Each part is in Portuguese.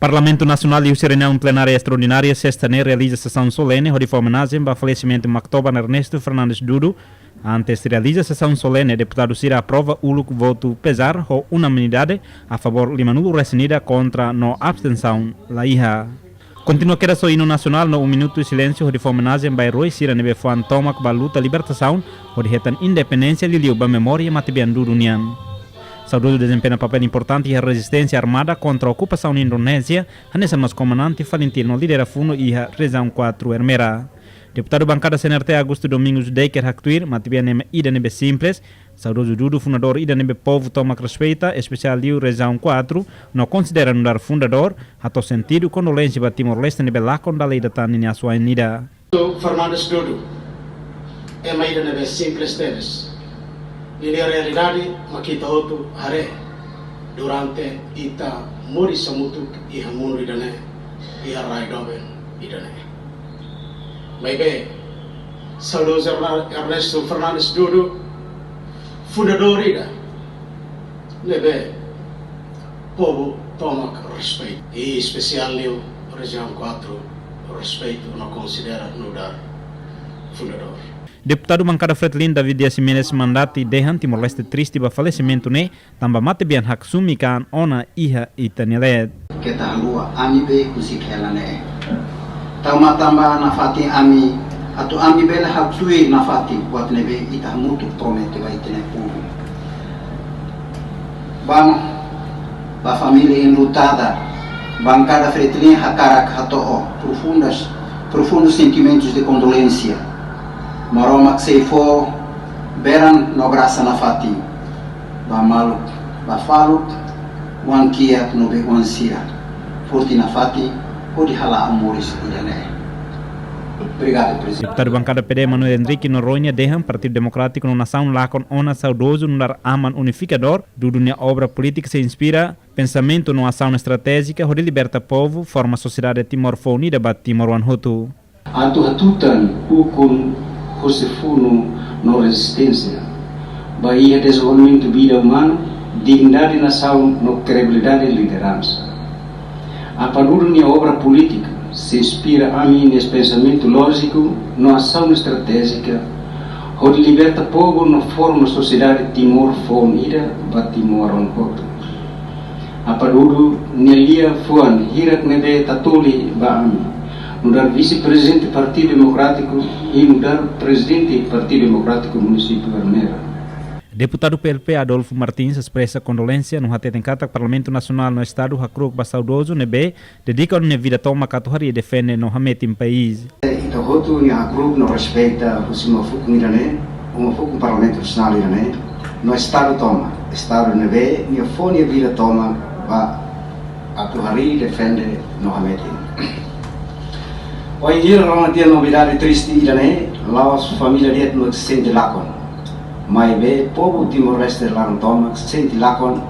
Parlamento Nacional e o reunião plenária extraordinária sexta-feira realiza sessão solene onde foi homenagem ao falecimento de Mactoban Ernesto Fernandes Dudu. Antes de realizar a sessão solene, o deputado Cira aprova o voto pesar ou unanimidade a favor de Manulo Recenida contra no abstenção la iha. Continua a só hino nacional no 1 minuto de silêncio onde foi homenagem ao herói Cira nebe Fuan Tomac ba luta libertação onde retan independência de liu ba memória matibian Dudu nian. Saudoso desempenha papel importante na resistência armada contra a ocupação na Indonésia, nessa nosso comandante Valentino lidera fundo e a Região 4 Hermera. Deputado bancada CNRT Augusto Domingos Decker Haktuir, matibia neme ida nebe simples, saudoso Dudu fundador ida nebe povo toma respeita, especial liu Região 4, não considera no dar fundador, ato sentido condolência para Timor-Leste nebe lacon da lei da tani a sua unida. Fernandes Dudu, é uma ida nebe simples deles. Nini realidade makita hotu hare durante ita muri samutuk iha munri dane iha raidoben idane. Maybe saudoso Ernesto Fernandes Dudu fundador ida nebe povo tomak respeito e especial liu Região 4 respeito não considera no dar fundador. Deputado bancada Fretlin David Dias Jimenez mandati dehan Timor-Leste triste ba falecimento ne tamba mate bian hak sumikan ona iha itaniled. Kita lua ami be kusik helane. Tamba na fati ami atau ami bela hak sui na fati buat nebe ita mutu promete ba itene pugu. Ba família enlutada, bancada Fretlin hakarak hatoo profundos sentimentos de condolência. Maromak seifo beran no graça na fati ba maluk ba faluk wan kia no be wan sia forti na fati odi hala amoris idane. Obrigado, presidente. Deputado bancada PD Manuel Henrique Noronha dehan Partido Democrático no nação lacon ona saudoso no dar aman unificador do dunia obra política se inspira pensamento no ação estratégica onde liberta povo forma sociedade Timor-Fo unida ba Timor-Wan Hutu. Atu hatutan ukun Josefuno no resistência, Bahia desenvolvimento vida humana, dignidade nação no credibilidade e liderança. A padrônia obra política se inspira a mim nesse pensamento lógico, na ação estratégica, onde liberta povo na forma sociedade Timor-Fo unida ba Timor-Wan Hutu. A padrônia nelia fuan hirak nebe tatuli ba ami. Mudar vice-presidente do Partido Democrático e mudar presidente do Partido Democrático do município de Hermera. Deputado PLP Adolfo Martins expressa condolência no Hatetencata Parlamento Nacional no Estado Hakruk Basaudoso nebe dedica a vida toma catuhari e defende no Hamet em país. Então hotu ni Hakruk no respeita o simo fuku irane, o fuku Parlamento Nacional irane, no Estado toma, Estado nebe ni fone vida toma ba atuhari defende no Hamet. Hoje dia orang dia novidade triste irane, lawas família dia no sente lakon. Mai be povo Timor-Leste larang toma sente lakon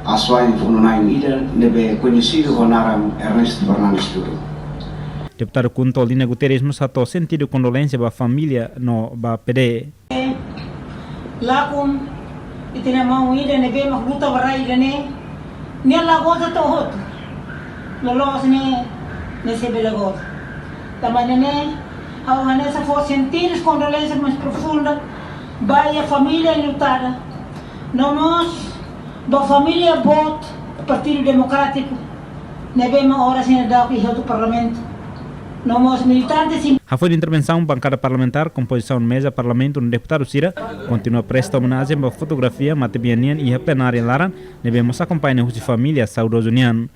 aswain fununain ida nebe conhecido honaram Ernesto Fernandes Dudu. Deputado Kunto Lina Guterres nos ato sentido condolência ba família no ba PD. Lakon itina mau ida nebe makluta barai irane, ni lagosa to hot. Lolos ne sebelagosa. Tamanene, ao Vanessa for sentir as condolências mais profundas, vai a família lutada. Nós, da família Bot, Partido Democrático, nevemos horas em dar o do Parlamento. Nós militantes. A foi de intervenção bancada parlamentar, composição mesa parlamento no deputado Cira, continua presta homenagem à fotografia Matebianian e a plenária Laran, devemos acompanhar os de família saudoso nian.